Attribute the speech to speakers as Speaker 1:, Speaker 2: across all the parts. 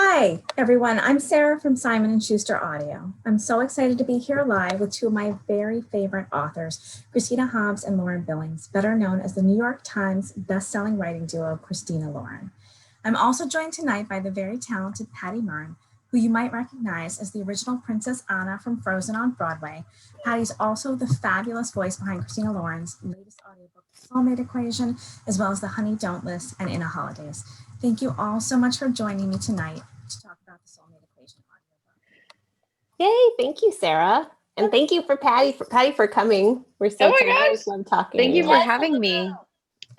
Speaker 1: Hi, everyone. I'm Sarah from Simon & Schuster Audio. I'm so excited to be here live with two of my very favorite authors, Christina Hobbs and Lauren Billings, better known as the New York Times bestselling writing duo, Christina Lauren. I'm also joined tonight by the very talented Patti Murin, who you might recognize as the original Princess Anna from Frozen on Broadway. Patti's also the fabulous voice behind Christina Lauren's latest audiobook, Soulmate Equation, as well as the Honey Don't List and In a Holidays. Thank you all so much for joining me tonight to talk about the Soulmate Equation audiobook.
Speaker 2: Yay, thank you, Sarah. And thank you for Patti for coming. We're so excited. I love talking.
Speaker 3: Thank you for having me.
Speaker 2: Yay!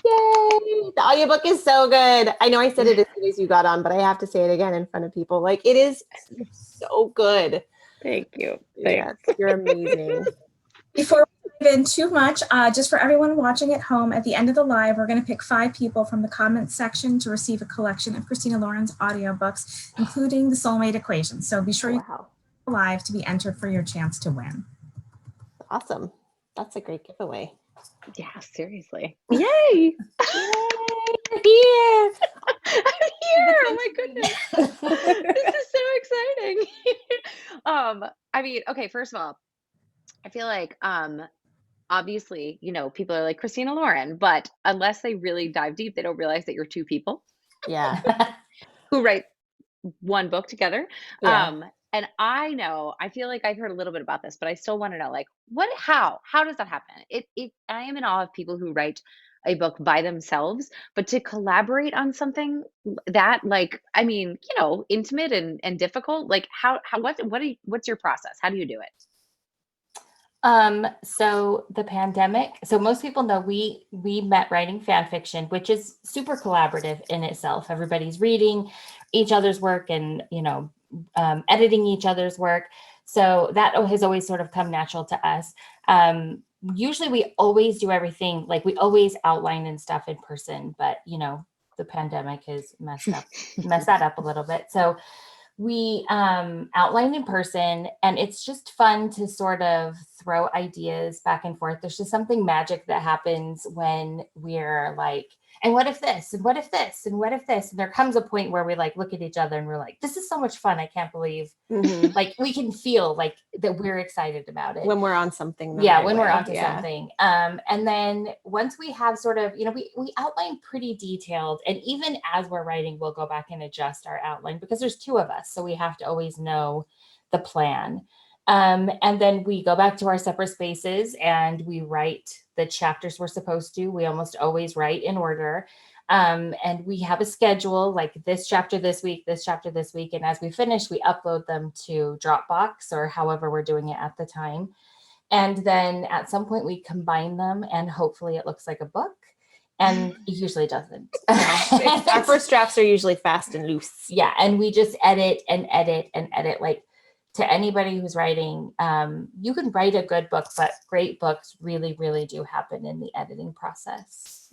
Speaker 2: The audiobook is so good. I know I said it as soon as you got on, but I have to say it again in front of people. Like, it is so good.
Speaker 3: Thank you.
Speaker 2: Yes, you're amazing.
Speaker 1: Before we dive in too much, just for everyone watching at home, at the end of the live, we're going to pick 5 people from the comments section to receive a collection of Christina Lauren's audiobooks, including the Soulmate Equation. So be sure you go live to be entered for your chance to win.
Speaker 2: Awesome. That's a great giveaway.
Speaker 3: Yeah, seriously.
Speaker 2: Yay!
Speaker 3: Yay!
Speaker 2: You're here.
Speaker 3: I'm here. Oh my goodness. This is so exciting. I mean, okay, first of all, I feel like obviously, you know, people are like Christina Lauren, but unless they really dive deep, they don't realize that you're two people.
Speaker 2: Yeah.
Speaker 3: Who write one book together.
Speaker 2: Yeah.
Speaker 3: And I feel like I've heard a little bit about this, but I still want to know, like, how does that happen? I am in awe of people who write a book by themselves, but to collaborate on something that, like, I mean, you know, intimate and difficult, like what's your process? How do you do it?
Speaker 4: So the pandemic, so most people know we met writing fan fiction, which is super collaborative in itself. Everybody's reading each other's work and, you know, editing each other's work. So that has always sort of come natural to us. Usually we always do everything, like we always outline and stuff in person, but you know, the pandemic has messed that up a little bit. So we outline in person, and it's just fun to sort of throw ideas back and forth. There's just something magic that happens when we're like, and what if this, and what if this, and what if this? And there comes a point where we like look at each other and we're like, this is so much fun. I can't believe like we can feel like that we're excited about it.
Speaker 2: When we're on something.
Speaker 4: Yeah, when we're onto something. And then once we have sort of, you know, we outline pretty detailed, and even as we're writing, we'll go back and adjust our outline because there's 2 of us. So we have to always know the plan. And then we go back to our separate spaces and we write the chapters we're supposed to. We almost always write in order. And we have a schedule, like this chapter this week, this chapter this week. And as we finish, we upload them to Dropbox or however we're doing it at the time. And then at some point we combine them and hopefully it looks like a book. And it usually doesn't.
Speaker 2: Our first drafts are usually fast and loose.
Speaker 4: Yeah. And we just edit and edit and edit. Like, to anybody who's writing, you can write a good book, but great books really, really do happen in the editing process.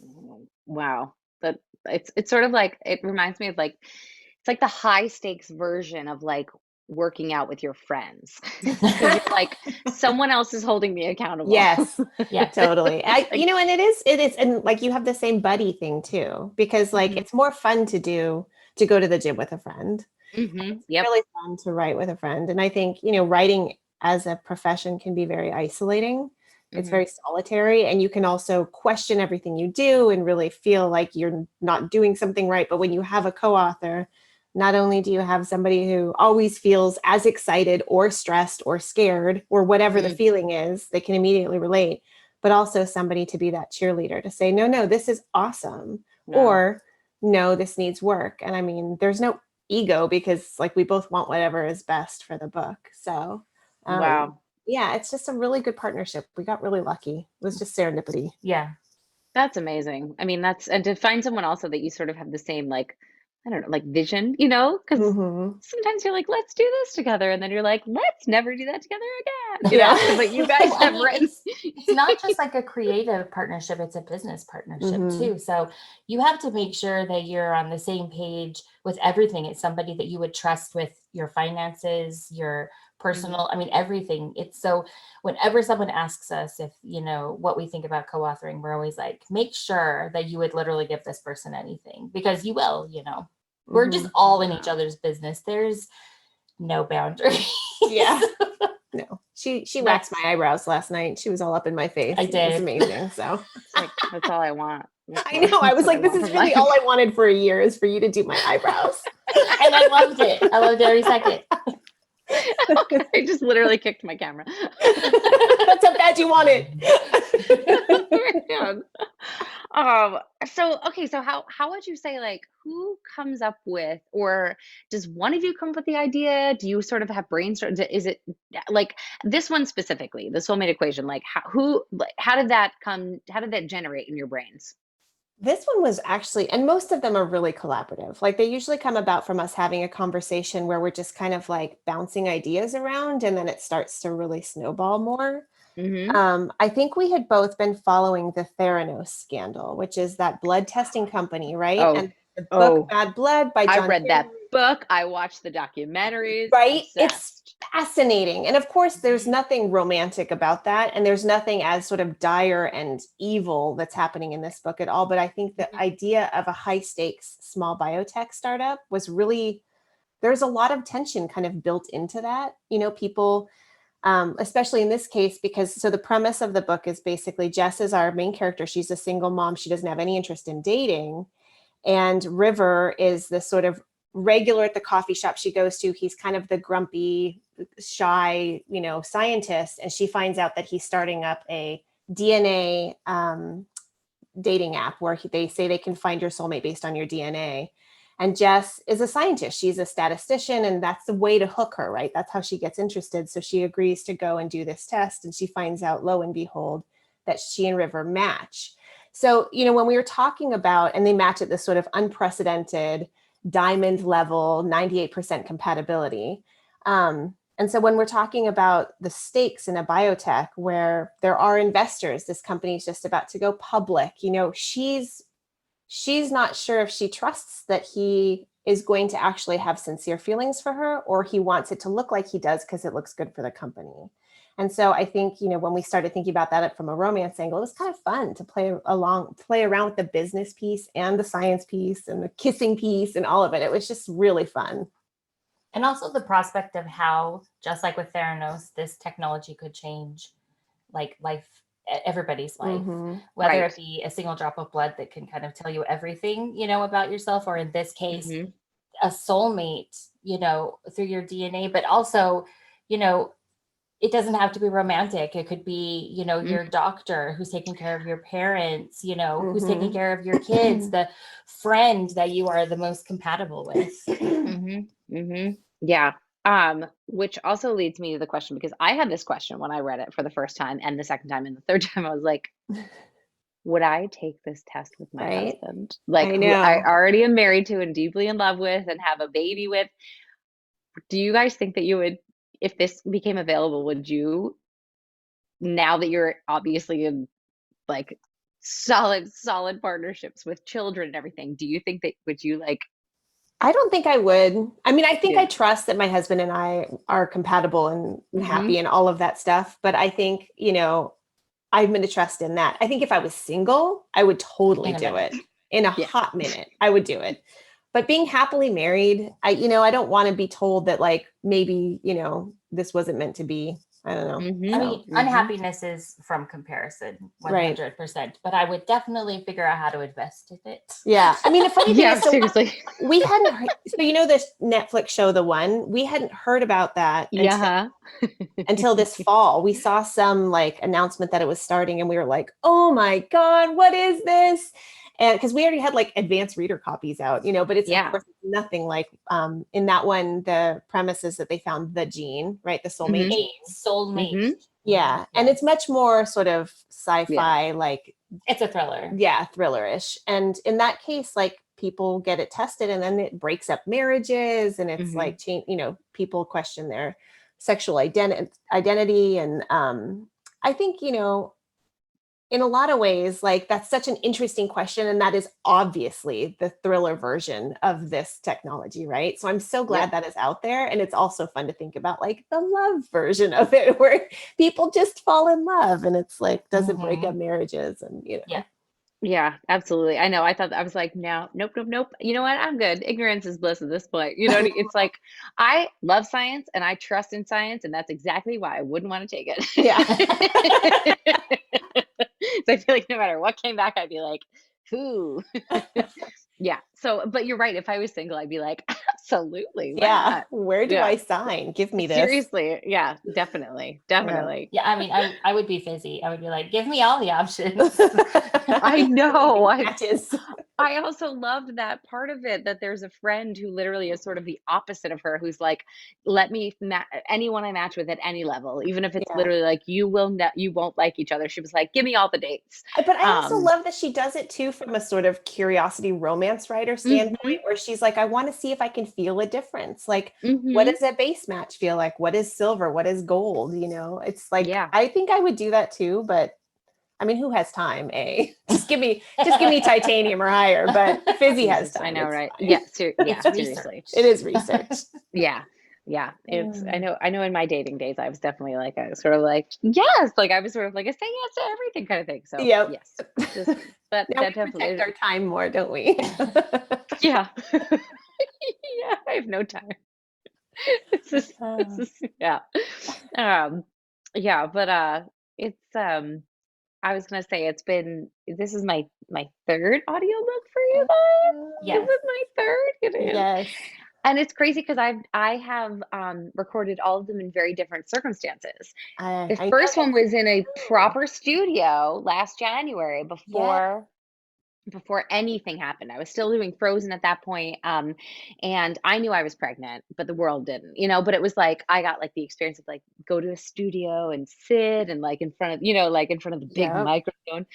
Speaker 3: Wow. But it's sort of like, it reminds me of like, it's like the high stakes version of like working out with your friends. You're like, someone else is holding me accountable.
Speaker 2: Yes. Yeah, totally. You know, and it is, and like you have the same buddy thing too, because like it's more fun to go to the gym with a friend. It's really fun to write with a friend. And I think, you know, writing as a profession can be very isolating. It's very solitary, and you can also question everything you do and really feel like you're not doing something right. But when you have a co-author, not only do you have somebody who always feels as excited or stressed or scared or whatever the feeling is, they can immediately relate, but also somebody to be that cheerleader to say, no, this is awesome. No. Or no, this needs work. And I mean, there's no ego because like we both want whatever is best for the book. So
Speaker 3: wow.
Speaker 2: Yeah, it's just a really good partnership. We got really lucky. It was just serendipity.
Speaker 4: Yeah.
Speaker 3: That's amazing. I mean, and to find someone also that you sort of have the same, like, I don't know, like vision, you know, because sometimes you're like, let's do this together. And then you're like, let's never do that together again. You know, but you guys have written.
Speaker 4: It's not just like a creative partnership, it's a business partnership too. So you have to make sure that you're on the same page with everything. It's somebody that you would trust with your finances, your personal, I mean, everything. It's so whenever someone asks us if, you know, what we think about co-authoring, we're always like, make sure that you would literally give this person anything because you will, you know. We're just all in each other's business. There's no boundaries.
Speaker 2: Yeah. No, she waxed my eyebrows last night. She was all up in my face.
Speaker 4: I did.
Speaker 2: It was amazing. So
Speaker 3: It's like, that's all I want.
Speaker 2: I know. I was like, this is really all I wanted for a year is for you to do my eyebrows.
Speaker 4: And I loved it. I loved every second.
Speaker 3: I just literally kicked my camera.
Speaker 2: That's how bad you want it.
Speaker 3: So how would you say, like, who comes up with, or does one of you come up with the idea? Do you sort of have brainstorm? Is it like this one specifically, the soulmate equation? Like how did that come? How did that generate in your brains?
Speaker 2: This one was actually, and most of them are really collaborative. Like they usually come about from us having a conversation where we're just kind of like bouncing ideas around, and then it starts to really snowball more. I think we had both been following the Theranos scandal, which is that blood testing company, right?
Speaker 3: Oh.
Speaker 2: And the book Bad Blood by John.
Speaker 3: I read that book. I watched the documentaries.
Speaker 2: Right?
Speaker 3: Obsessed.
Speaker 2: It's fascinating. And of course, there's nothing romantic about that. And there's nothing as sort of dire and evil that's happening in this book at all. But I think the idea of a high stakes small biotech startup was really, there's a lot of tension kind of built into that. You know, people, especially in this case, because so the premise of the book is basically Jess is our main character. She's a single mom. She doesn't have any interest in dating. And River is this sort of regular at the coffee shop she goes to. He's kind of the grumpy, shy, you know, scientist. And she finds out that he's starting up a DNA dating app where they say they can find your soulmate based on your DNA. And Jess is a scientist. She's a statistician, and that's the way to hook her, right? That's how she gets interested. So she agrees to go and do this test. And she finds out, lo and behold, that she and River match. So, you know, when we were talking about, and they match at this sort of unprecedented diamond level, 98% compatibility. And so when we're talking about the stakes in a biotech where there are investors, this company is just about to go public, you know, she's not sure if she trusts that he is going to actually have sincere feelings for her, or he wants it to look like he does because it looks good for the company. And so I think, you know, when we started thinking about that from a romance angle, it was kind of fun to play around with the business piece and the science piece and the kissing piece and all of it. It was just really fun.
Speaker 4: And also the prospect of how, just like with Theranos, this technology could change like life, everybody's life, whether it be a single drop of blood that can kind of tell you everything, you know, about yourself, or in this case, a soulmate, you know, through your DNA, but also, you know, it doesn't have to be romantic. It could be, you know, your doctor who's taking care of your parents, you know, who's taking care of your kids, the friend that you are the most compatible with.
Speaker 3: Yeah. Which also leads me to the question, because I had this question when I read it for the first time and the second time and the third time. I was like, would I take this test with my husband? Like, who I already am married to and deeply in love with and have a baby with. Do you guys think that you would, if this became available, would you, now that you're obviously in like solid partnerships with children and everything, do you think that, would you like?
Speaker 2: I don't think I would. I mean, I think I trust that my husband and I are compatible and happy and all of that stuff. But I think, you know, I'm going to trust in that. I think if I was single, I would totally do it in a hot minute. I would do it. But being happily married, I don't want to be told that like, maybe, you know, this wasn't meant to be. I don't know.
Speaker 4: I mean, unhappiness is from comparison, 100%. But I would definitely figure out how to invest in it.
Speaker 2: Yeah, I mean, the funny thing is,
Speaker 3: seriously,
Speaker 2: we hadn't heard, so you know this Netflix show, The One, we hadn't heard about that until this fall. We saw some like announcement that it was starting, and we were like, "Oh my God, what is this?" And because we already had like advanced reader copies out, you know, but it's of course nothing like in that one. The premise is that they found the gene, right? The soulmate gene.
Speaker 4: Soulmate.
Speaker 2: Yeah. And it's much more sort of sci-fi, like
Speaker 4: it's a thriller.
Speaker 2: Yeah, thriller-ish. And in that case, like people get it tested and then it breaks up marriages, and it's like, you know, people question their sexual identity. And I think, you know, in a lot of ways, like that's such an interesting question. And that is obviously the thriller version of this technology, right? So I'm so glad that is out there. And it's also fun to think about like the love version of it, where people just fall in love and it's like, doesn't break up marriages and, you know.
Speaker 3: Yeah, absolutely. I know. I was like, no, nope, nope, nope. You know what? I'm good. Ignorance is bliss at this point. You know, it's like I love science and I trust in science, and that's exactly why I wouldn't want to take
Speaker 2: Yeah.
Speaker 3: it. So I feel like no matter what came back, I'd be like, whoo. Yeah. So, but you're right. If I was single, I'd be like, absolutely. Why
Speaker 2: Yeah.
Speaker 3: not?
Speaker 2: Where do
Speaker 3: Yeah.
Speaker 2: I sign? Give me this.
Speaker 3: Seriously. Yeah, definitely. Definitely.
Speaker 4: Yeah, I mean, I would be fizzy. I would be like, give me all the options.
Speaker 3: I know.
Speaker 2: Matches.
Speaker 3: I also loved that part of it, that there's a friend who literally is sort of the opposite of her, who's like, let me anyone I match with at any level, even if it's
Speaker 2: Yeah.
Speaker 3: literally like you won't like each other. She was like, give me all the dates.
Speaker 2: But I also love that she does it too from a sort of curiosity romance writer standpoint, where she's like, I want to see if I can feel a difference. Like, what does a base match feel like? What is silver? What is gold? You know, it's like,
Speaker 3: Yeah.
Speaker 2: I think I would do that too, but I mean, who has time, eh? Just give me titanium or higher, but fizzy has time.
Speaker 3: I know,
Speaker 2: it's
Speaker 3: right?
Speaker 2: fine.
Speaker 3: Yeah,
Speaker 4: It's
Speaker 3: seriously.
Speaker 2: It is research.
Speaker 3: Yeah. Yeah. It's I know in my dating days I was definitely like a sort of like, yes, like I was sort of like a say yes to everything kind of thing. So
Speaker 2: Yep.
Speaker 3: yes. That
Speaker 2: Now we
Speaker 3: definitely
Speaker 2: protect our time more, don't we?
Speaker 3: yeah. Yeah, I have no time. This is yeah. Yeah, but it's I was gonna say this is my third audiobook for you guys.
Speaker 4: Yes.
Speaker 3: This is my third. It is.
Speaker 2: Yes.
Speaker 3: And it's crazy because I have recorded all of them in very different circumstances. The
Speaker 2: I
Speaker 3: first
Speaker 2: know
Speaker 3: one was in a proper studio last January before anything happened. I was still doing Frozen at that point. And I knew I was pregnant, but the world didn't, but it was like, I got like the experience of like, go to a studio and sit and like in front of, like in front of the big
Speaker 2: Yep.
Speaker 3: microphone.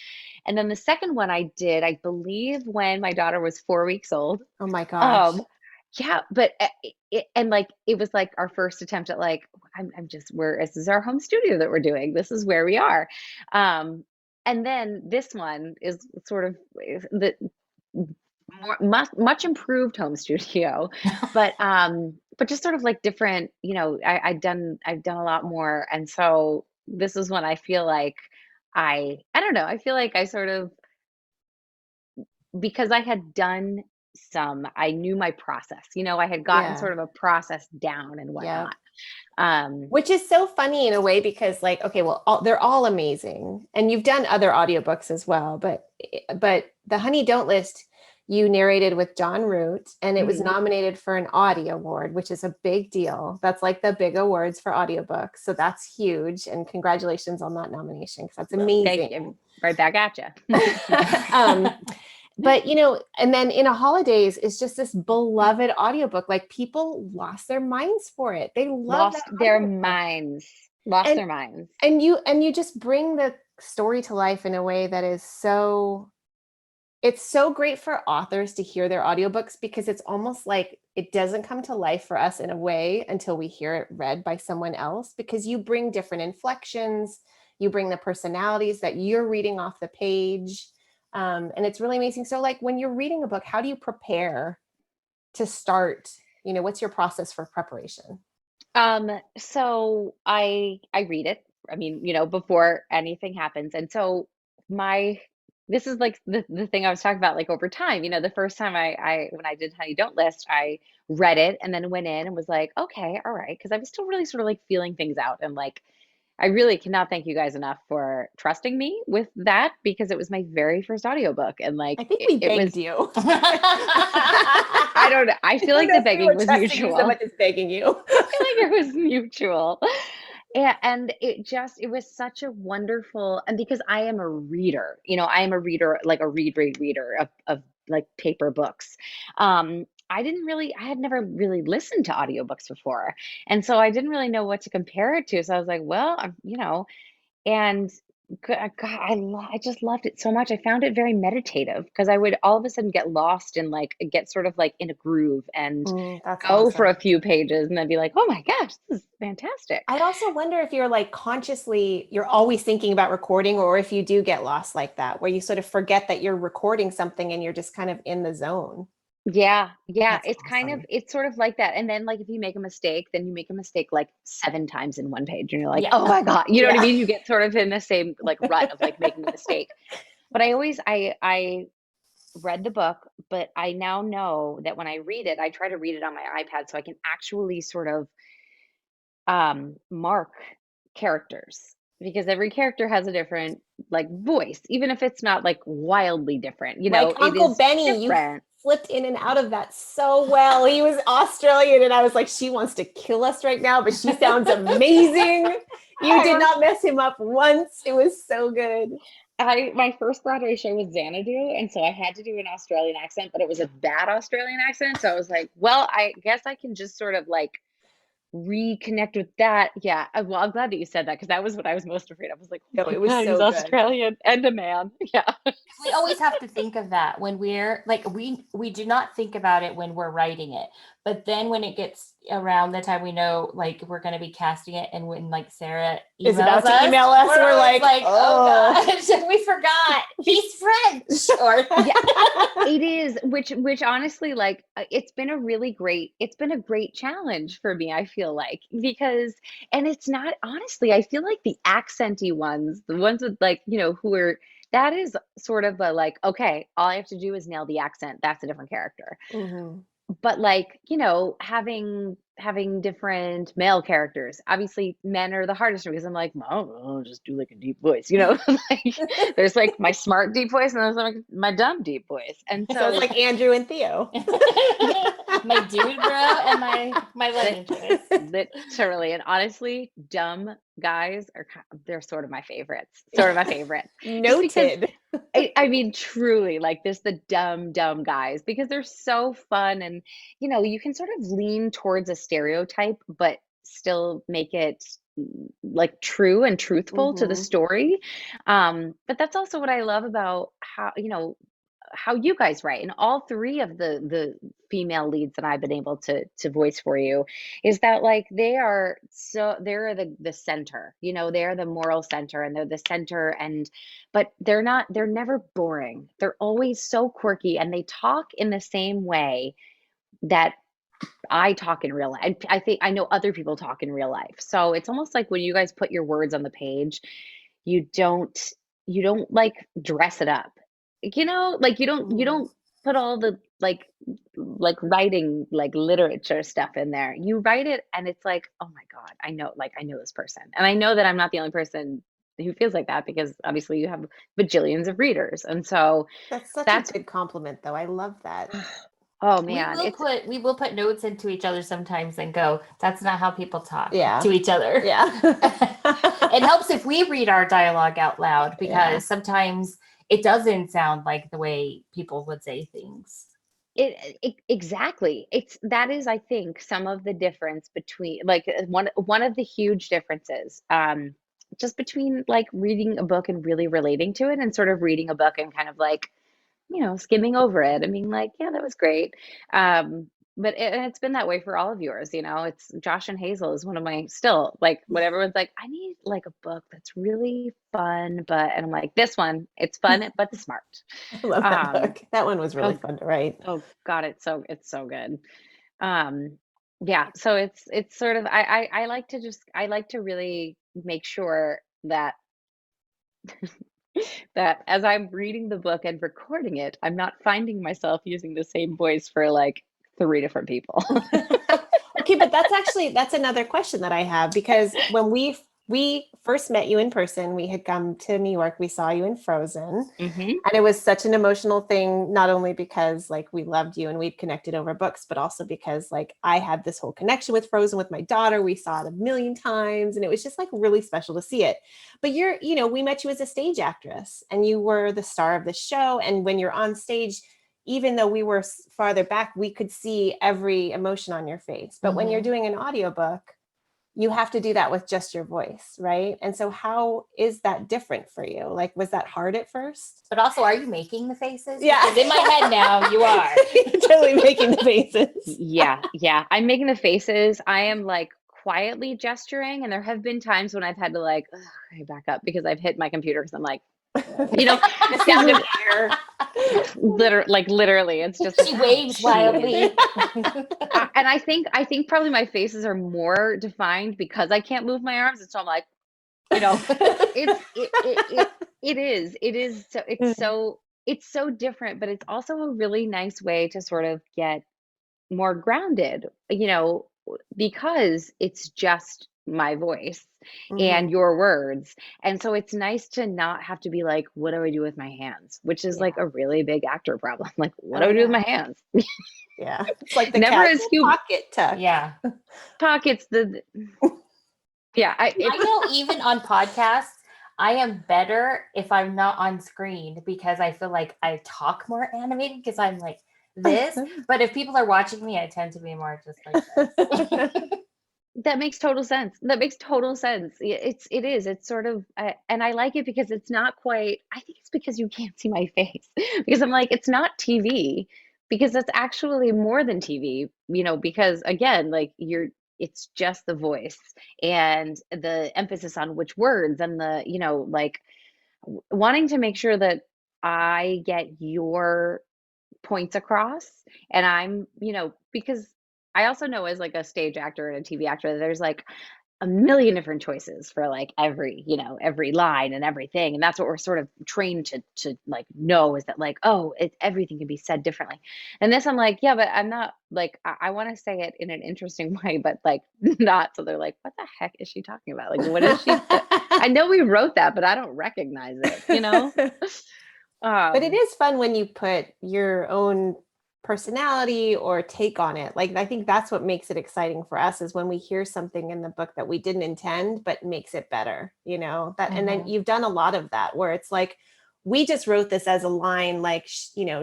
Speaker 3: And then the second one I did, I believe when my daughter was 4 weeks old.
Speaker 2: Oh my gosh.
Speaker 3: Yeah, but it was like our first attempt at like, this is our home studio that we're doing. This is where we are. And then this one is sort of the much improved home studio, but just sort of like different, I've done a lot more. And so this is when I feel like I don't know, I feel like I sort of, because I had done I knew my process, I had gotten sort of a process down and whatnot.
Speaker 2: Which is so funny in a way, because like, okay, well, they're all amazing. And you've done other audiobooks as well, but The Honey Don't List, you narrated with John Root, and it was nominated for an Audi Award, which is a big deal. That's like the big awards for audiobooks. So that's huge. And congratulations on that nomination, because that's amazing.
Speaker 3: Thank you. Right back at you.
Speaker 2: But, and then In a Holidays is just this beloved audiobook. Like, people lost their minds for it. They love
Speaker 3: lost their minds.
Speaker 2: And you just bring the story to life in a way that is it's so great for authors to hear their audiobooks, because it's almost like it doesn't come to life for us in a way until we hear it read by someone else, because you bring different inflections, you bring the personalities that you're reading off the page. And it's really amazing. So like, when you're reading a book, how do you prepare to start? What's your process for preparation?
Speaker 3: So I read it, I mean, before anything happens. And so this is like the thing I was talking about, like over time, the first time when I did Honey Don't List, I read it and then went in and was like, okay, all right. Cause I was still really sort of like feeling things out, and like, I really cannot thank you guys enough for trusting me with that, because it was my very first audiobook. And like,
Speaker 2: I think we begged
Speaker 3: was,
Speaker 2: you.
Speaker 3: I don't know. I feel like the begging was mutual.
Speaker 2: So much as begging you.
Speaker 3: I feel like it was mutual. And it was such a wonderful, and because I am a reader, I am a reader, like a reader of like paper books. I had never really listened to audiobooks before. And so I didn't really know what to compare it to. So I was like, well, and I just loved it so much. I found it very meditative, because I would all of a sudden get lost and like get sort of like in a groove and
Speaker 2: that's
Speaker 3: go for
Speaker 2: awesome.
Speaker 3: a few pages and then be like, oh my gosh, this is fantastic.
Speaker 2: I'd also wonder if you're like consciously, you're always thinking about recording, or if you do get lost like that, where you sort of forget that you're recording something and you're just kind of in the zone.
Speaker 3: Yeah.
Speaker 2: That's
Speaker 3: It's kind of,
Speaker 2: awesome.
Speaker 3: it's sort of like that. And then like, if you make a mistake, then you make a mistake like 7 times in one page and you're like,
Speaker 4: Yeah.
Speaker 3: oh my God, you know what I mean? You get sort of in the same like rut of like making a mistake. But I read the book, but I now know that when I read it, I try to read it on my iPad so I can actually sort of mark characters, because every character has a different like voice, even if it's not like wildly different,
Speaker 2: Like
Speaker 3: it
Speaker 2: Uncle
Speaker 3: is
Speaker 2: Benny,
Speaker 3: different.
Speaker 2: you flipped in and out of that so well. He was Australian, and I was like, she wants to kill us right now, but she sounds amazing. You did not mess him up once. It was so good.
Speaker 3: My first Broadway show was Xanadu, and so I had to do an Australian accent, but it was a bad Australian accent. So I was like, well, I guess I can just sort of like reconnect with that. Yeah. Well, I'm glad that you said that, because that was what I was most afraid of. I was like,
Speaker 2: No,
Speaker 3: oh my
Speaker 2: it was
Speaker 3: God,
Speaker 2: so
Speaker 3: he's
Speaker 2: good.
Speaker 3: Australian and a man. Yeah.
Speaker 4: We always have to think of that when we're like, we do not think about it when we're writing it, but then when it gets around the time we know like we're going to be casting it, and when like Sarah
Speaker 2: Is
Speaker 4: emails
Speaker 2: about to
Speaker 4: us,
Speaker 2: email us, we're
Speaker 4: always
Speaker 2: like,
Speaker 4: oh gosh, we forgot he's French. Or
Speaker 3: Yeah, it is, which honestly, like, it's been a great challenge for me, I feel like, because, and it's not, honestly, I feel like the accenty ones, the ones with like, who are, that is sort of a like, okay, all I have to do is nail the accent. That's a different character.
Speaker 2: Mhm.
Speaker 3: But like, having different male characters, obviously men are the hardest, because I'm like, I'll just do like a deep voice, like there's like my smart deep voice, and there's like my dumb deep voice. And
Speaker 2: So it's like Andrew and Theo.
Speaker 4: my dude bro and my love interest.
Speaker 3: Literally, and honestly, dumb guys they're sort of my favorites.
Speaker 2: Noted.
Speaker 3: I mean, truly, like this, the dumb guys, because they're so fun, and you can sort of lean towards a stereotype, but still make it like true and truthful to the
Speaker 2: Mhm.
Speaker 3: story. But that's also what I love about how you guys write, and all three of the female leads that I've been able to voice for you, is that like they're the center, they're the moral center, and they're the center, and but they're never boring. They're always so quirky, and they talk in the same way that I talk in real life. I think I know other people talk in real life. So it's almost like when you guys put your words on the page, you don't like dress it up. Like you don't put all the like writing like literature stuff in there. You write it, and it's like, oh my God, I know this person. And I know that I'm not the only person who feels like that, because obviously you have bajillions of readers. And so
Speaker 2: That's such
Speaker 3: that's
Speaker 2: a good compliment, though. I love that.
Speaker 3: oh man,
Speaker 4: We will put notes into each other sometimes and go, that's not how people talk
Speaker 2: Yeah.
Speaker 4: to each other.
Speaker 2: Yeah.
Speaker 4: It helps if we read our dialogue out loud, because sometimes it doesn't sound like the way people would say things.
Speaker 3: Exactly. That is, I think, some of the difference between like one of the huge differences, just between like reading a book and really relating to it, and sort of reading a book and kind of like, skimming over it. I mean, like, yeah, that was great. But it's been that way for all of yours. It's Josh and Hazel is one of my, still like, when everyone's like, I need like a book that's really fun, and I'm like, this one, it's fun, but smart.
Speaker 2: I love that book. That one was really fun to write.
Speaker 3: Oh God, it's so good. Yeah, so it's sort of, I like to really make sure that that as I'm reading the book and recording it, I'm not finding myself using the same voice for like 3 different people.
Speaker 2: Okay, but that's another question that I have, because when we first met you in person, we had come to New York, we saw you in Frozen, and it was such an emotional thing, not only because like we loved you and we'd connected over books, but also because like I had this whole connection with Frozen with my daughter. We saw it a million times, and it was just like really special to see it. But we met you as a stage actress, and you were the star of the show. And when you're on stage, even though we were farther back, we could see every emotion on your face. But when you're doing an audiobook, you have to do that with just your voice, right? And so how is that different for you? Like, was that hard at first?
Speaker 4: But also, are you making the faces?
Speaker 2: Yeah.
Speaker 4: Because in my head now, you are.
Speaker 2: You're totally making the faces.
Speaker 3: Yeah. I'm making the faces. I am like quietly gesturing, and there have been times when I've had to like, okay, back up, because I've hit my computer, because I'm like,
Speaker 2: The sound of air.
Speaker 3: Literally, it's just
Speaker 4: She waves wildly.
Speaker 3: and I think probably my faces are more defined because I can't move my arms, and so I'm like, It is. It is so it's so different, but it's also a really nice way to sort of get more grounded, because it's just my voice and
Speaker 2: Mhm.
Speaker 3: your words. And so it's nice to not have to be like, what do I do with my hands? Which is like
Speaker 2: Yeah.
Speaker 3: a really big actor problem. Like, what do
Speaker 2: Oh
Speaker 3: I do with
Speaker 2: yeah.
Speaker 3: my hands?
Speaker 2: Yeah. It's like the
Speaker 3: Never a
Speaker 2: casual
Speaker 3: scoop
Speaker 2: pocket tuck.
Speaker 4: Yeah.
Speaker 3: pockets. Yeah,
Speaker 4: I know even on podcasts, I am better if I'm not on screen because I feel like I talk more animated because I'm like this. But if people are watching me, I tend to be more just like this.
Speaker 3: that makes total sense. That makes total sense. It's sort of, and I like it because it's not quite, I think it's because you can't see my face because I'm like, it's not TV because that's actually more than TV, because again, like it's just the voice and the emphasis on which words and the, like wanting to make sure that I get your points across. And I'm, because I also know as like a stage actor and a TV actor, there's like a million different choices for like every line and everything. And that's what we're sort of trained to like know is that like, oh, everything can be said differently. And this I'm like, yeah, but I'm not like, I want to say it in an interesting way, but like not. So they're like, what the heck is she talking about? Like, what is she? I know we wrote that, but I don't recognize it.
Speaker 2: But it is fun when you put your own personality or take on it. Like, I think that's what makes it exciting for us is when we hear something in the book that we didn't intend, but makes it better, and then you've done a lot of that where it's like, we just wrote this as a line, like,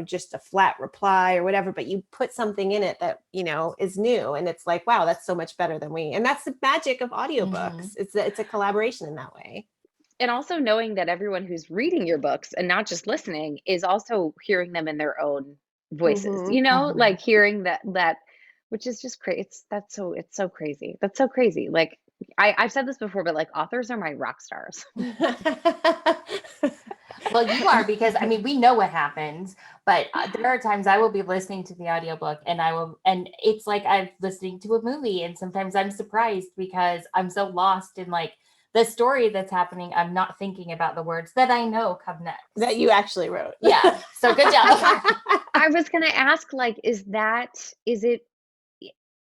Speaker 2: just a flat reply or whatever, but you put something in it that, is new. And it's like, wow, that's so much better and that's the magic of audiobooks. It's a collaboration in that way.
Speaker 3: And also knowing that everyone who's reading your books and not just listening is also hearing them in their own voices, like hearing that, which is just crazy. It's so crazy. That's so crazy. Like I've said this before, but like authors are my rock stars.
Speaker 4: Well, you are because I mean we know what happens, but there are times I will be listening to the audiobook and it's like I'm listening to a movie, and sometimes I'm surprised because I'm so lost in like the story that's happening. I'm not thinking about the words that I know come next.
Speaker 2: That you actually wrote.
Speaker 4: Yeah. So good job.
Speaker 3: I was gonna ask, like, is it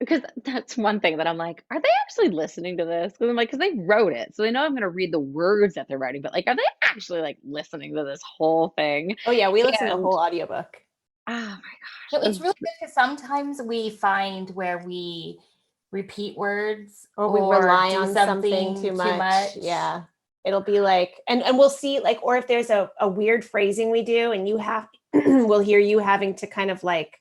Speaker 3: because that's one thing that I'm like, are they actually listening to this? Because I'm like, because they wrote it, so they know I'm gonna read the words that they're writing, but like, are they actually like listening to this whole thing?
Speaker 2: Oh yeah, we listen to the
Speaker 3: And
Speaker 2: whole audiobook.
Speaker 3: oh my
Speaker 4: So
Speaker 3: gosh,
Speaker 4: it's really good because sometimes we find where we repeat words
Speaker 2: or we rely
Speaker 4: do
Speaker 2: on something too much. Yeah. It'll be like, and we'll see like, or if there's a weird phrasing we do and we'll hear you having to kind of like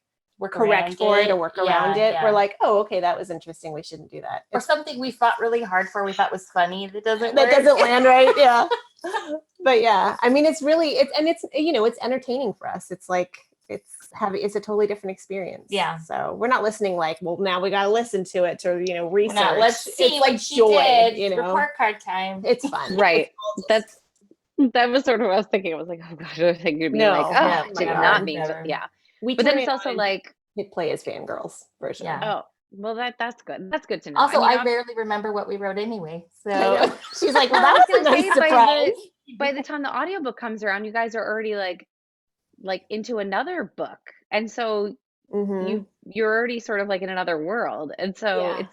Speaker 2: correct for it or work around it. We're like, oh, okay, that was interesting. We shouldn't do that.
Speaker 4: Or something we fought really hard for, we thought was funny. That doesn't
Speaker 2: land right. Yeah. But yeah, I mean, it's entertaining for us. It's like, it's a totally different experience.
Speaker 4: Yeah.
Speaker 2: So we're not listening like, well, now we got to listen to it to, research.
Speaker 4: Now, let's see
Speaker 2: it's
Speaker 4: what
Speaker 2: like
Speaker 4: she
Speaker 2: joy,
Speaker 4: did. Report card time.
Speaker 2: It's fun.
Speaker 3: right? That was sort of what I was thinking. I was like, oh gosh, I think you'd be like, oh, did not mean to. Yeah. But then it's also like
Speaker 2: hit play as fangirls version.
Speaker 4: Yeah.
Speaker 3: Oh, well, that's good. That's good to know.
Speaker 4: Also, I rarely remember what we wrote anyway. So
Speaker 2: she's like, well, that was a nice surprise.
Speaker 3: By the time the audiobook comes around, you guys are already like into another book. And so you're already sort of like in another world. And so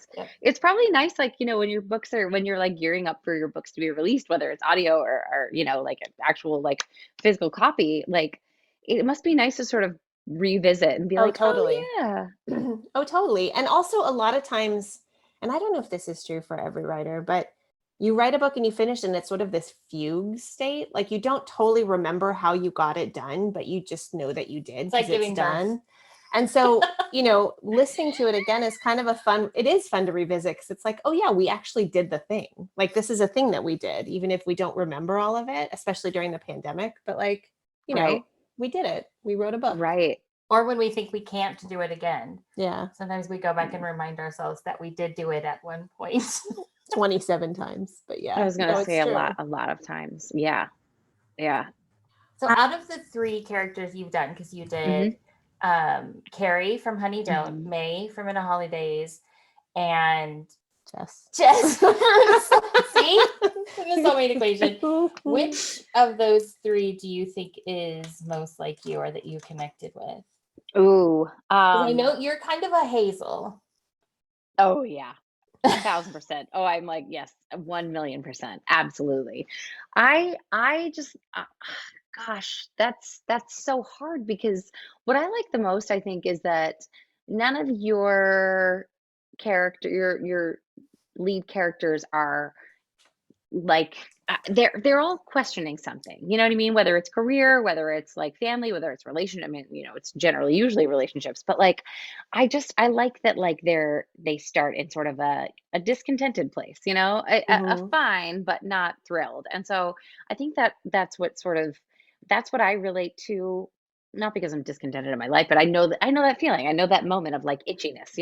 Speaker 3: it's probably nice, like, when you're like gearing up for your books to be released, whether it's audio or like an actual like physical copy, like it must be nice to sort of revisit and be like,
Speaker 2: totally.
Speaker 3: Oh, yeah.
Speaker 2: Oh, totally. And also a lot of times, and I don't know if this is true for every writer, but you write a book and you finish and it's sort of this fugue state. Like you don't totally remember how you got it done, but you just know that you did.
Speaker 4: It's like giving
Speaker 2: done. And so, listening to it again is kind of it is fun to revisit because it's like, oh yeah, we actually did the thing. Like this is a thing that we did, even if we don't remember all of it, especially during the pandemic, but like, we did it. We wrote a book.
Speaker 3: Right.
Speaker 4: Or when we think we can't do it again.
Speaker 2: Yeah.
Speaker 4: Sometimes we go back and remind ourselves that we did do it at one point.
Speaker 2: 27 times, but yeah.
Speaker 3: I was going to say a lot of times. Yeah. Yeah.
Speaker 4: So out of the 3 characters you've done, because you did Carrie from Honey Don't, May from In a Holidays, and
Speaker 2: Jess.
Speaker 4: Jess. See? The soulmate equation. Which of those three do you think is most like you or that you connected with?
Speaker 3: Ooh.
Speaker 4: 'Cause I know you're kind of a Hazel.
Speaker 3: Oh yeah. 1,000%. Oh, I'm like, yes, 1,000,000%. Absolutely. I just gosh, that's so hard because what I like the most, I think, is that none of your lead characters are like they're all questioning something. You know what I mean? Whether it's career, whether it's like family, whether it's relationship. I mean, it's generally usually relationships, but like I like that like they start in sort of a discontented place, a
Speaker 2: Mhm.
Speaker 3: fine but not thrilled. And so I think that that's what I relate to, not because I'm discontented in my life, but I know that feeling. I know that moment of like itchiness.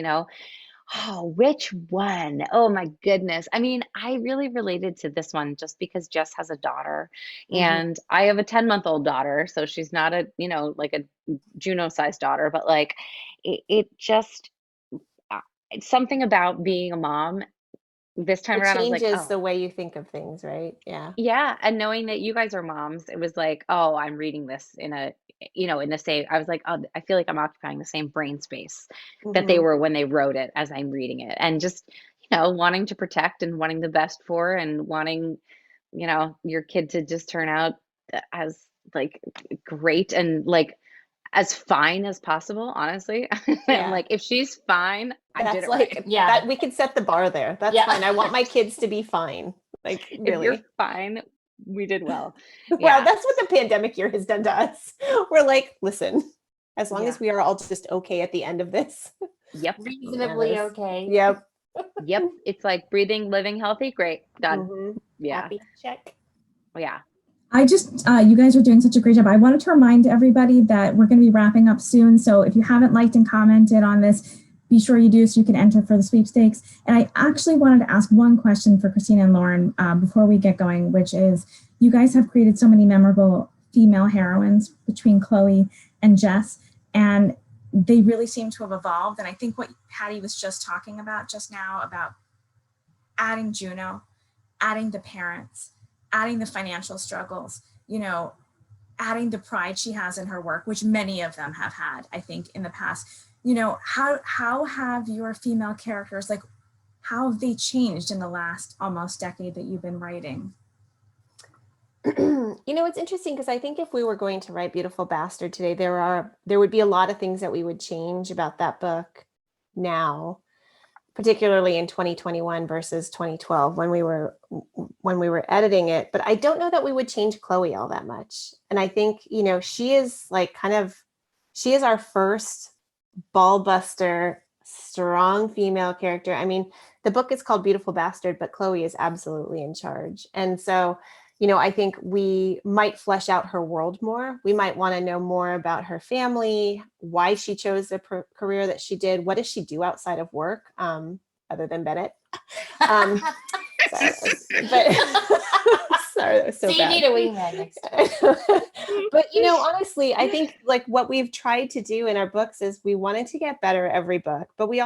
Speaker 3: Oh, which one? Oh my goodness. I mean, I really related to this one just because Jess has a daughter
Speaker 2: Mhm.
Speaker 3: and I have a 10-month-old daughter. So she's not like a Juno-sized daughter, but like it just, it's something about being a mom this time
Speaker 2: It
Speaker 3: around. I was like,
Speaker 2: changes
Speaker 3: oh,
Speaker 2: the way you think of things, right? Yeah.
Speaker 3: yeah, and knowing that you guys are moms, it was like, "Oh, I'm reading this in the same." I was like, "Oh, I feel like I'm occupying the same brain space that they
Speaker 2: Mhm.
Speaker 3: were when they wrote it as I'm reading it." And just, wanting to protect and wanting the best for and wanting, your kid to just turn out as like great and like as fine as possible, honestly. I'm
Speaker 2: Yeah.
Speaker 3: like, if she's fine, I did
Speaker 2: That's
Speaker 3: it right.
Speaker 2: like
Speaker 4: Yeah.
Speaker 2: that we could set the bar there. That's
Speaker 4: Yeah.
Speaker 2: fine. I want my kids to be fine. Like
Speaker 3: If you're
Speaker 2: really.
Speaker 3: fine, we did well.
Speaker 2: Well,
Speaker 3: Yeah.
Speaker 2: that's what the pandemic year has done to us. We're like, listen, as long
Speaker 3: Yeah.
Speaker 2: as we are all just okay at the end of this,
Speaker 3: Yep.
Speaker 4: Reasonably
Speaker 2: matters.
Speaker 4: okay.
Speaker 2: Yep.
Speaker 3: Yep, it's like breathing, living healthy, great, done.
Speaker 2: Mhm.
Speaker 3: Yeah,
Speaker 2: Happy check.
Speaker 3: yeah.
Speaker 1: You guys are doing such a great job. I wanted to remind everybody that we're going to be wrapping up soon. So if you haven't liked and commented on this, be sure you do so you can enter for the sweepstakes. And I actually wanted to ask one question for Christina and Lauren before we get going, which is you guys have created so many memorable female heroines between Chloe and Jess, and they really seem to have evolved. And I think what Patti was just talking about just now about adding Juno, adding the parents, adding the financial struggles, adding the pride she has in her work, which many of them have had, I think, in the past. How have your female characters, like, how have they changed in the last almost decade that you've been writing?
Speaker 2: It's interesting because I think if we were going to write Beautiful Bastard today, there would be a lot of things that we would change about that book now, particularly in 2021 versus 2012 when we were editing it. But I don't know that we would change Chloe all that much. And I think, she is like she is our first ball buster, strong female character. I mean, the book is called Beautiful Bastard, but Chloe is absolutely in charge. And so, I think we might flesh out her world more. We might want to know more about her family, why she chose the career that she did. What does she do outside of work, other than Bennett? Sorry, that was so
Speaker 4: So you
Speaker 2: bad.
Speaker 4: need a wingman next time.
Speaker 2: But honestly, I think like what we've tried to do in our books is we wanted to get better every book, but we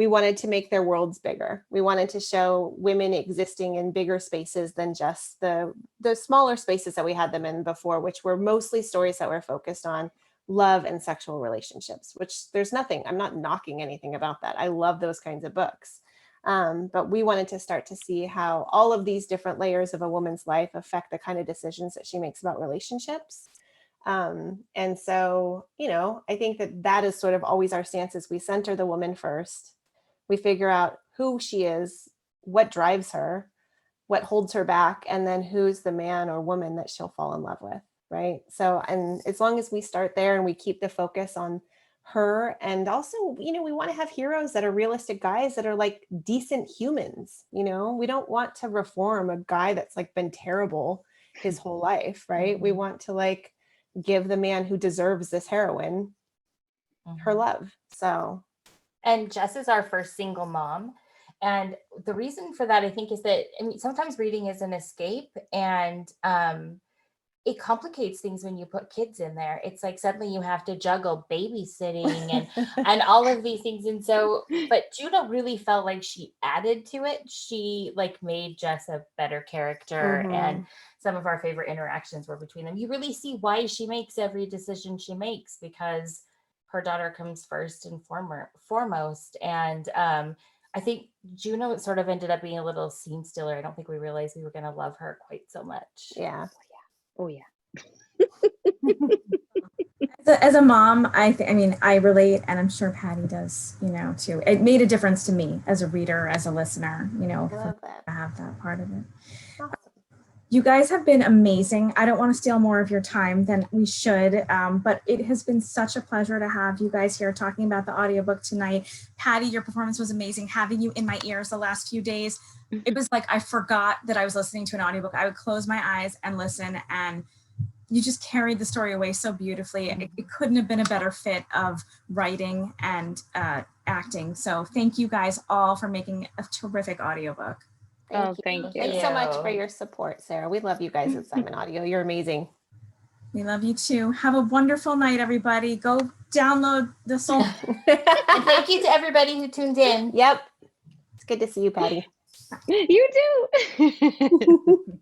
Speaker 2: wanted to make their worlds bigger. We wanted to show women existing in bigger spaces than just the smaller spaces that we had them in before, which were mostly stories that were focused on love and sexual relationships, which I'm not knocking anything about that. I love those kinds of books. But we wanted to start to see how all of these different layers of a woman's life affect the kind of decisions that she makes about relationships. And so, I think that is sort of always our stance is we center the woman first. We figure out who she is, what drives her, what holds her back, and then who's the man or woman that she'll fall in love with, right? So, and as long as we start there and we keep the focus on her, and also, we want to have heroes that are realistic guys that are like decent humans. We don't want to reform a guy that's like been terrible his whole life, right?
Speaker 4: Mm-hmm.
Speaker 2: We want to like give the man who deserves this heroine her love. So,
Speaker 4: and Jess is our first single mom. And the reason for that, I think, is that sometimes reading is an escape. And it complicates things when you put kids in there. It's like suddenly you have to juggle babysitting and all of these things. And so, but Juno really felt like she added to it. She like made Jess a better character, and some of our favorite interactions were between them. You really see why she makes every decision she makes, because her daughter comes first and foremost. And I think Juno sort of ended up being a little scene stealer. I don't think we realized we were going to love her quite so much.
Speaker 2: Yeah.
Speaker 3: Oh yeah.
Speaker 1: As a mom, I mean, I relate, and I'm sure Patty does, you know, too. It made a difference to me as a reader, as a listener, you know, to have that part of it.
Speaker 2: Awesome.
Speaker 1: You guys have been amazing. I don't want to steal more of your time than we should, but it has been such a pleasure to have you guys here talking about the audiobook tonight. Patty, your performance was amazing. Having you in my ears the last few days, it was like I forgot that I was listening to an audiobook. I would close my eyes and listen, and you just carried the story away so beautifully. It couldn't have been a better fit of writing and acting. So thank you guys all for making a terrific audiobook.
Speaker 3: Thank you.
Speaker 2: Thanks so much for your support, Sarah. We love you guys at Simon Audio. You're amazing.
Speaker 1: We love you too. Have a wonderful night, everybody. Go download the Soul.
Speaker 4: And thank you to everybody who tuned in.
Speaker 2: Yep. It's good to see you, Patty.
Speaker 3: You too.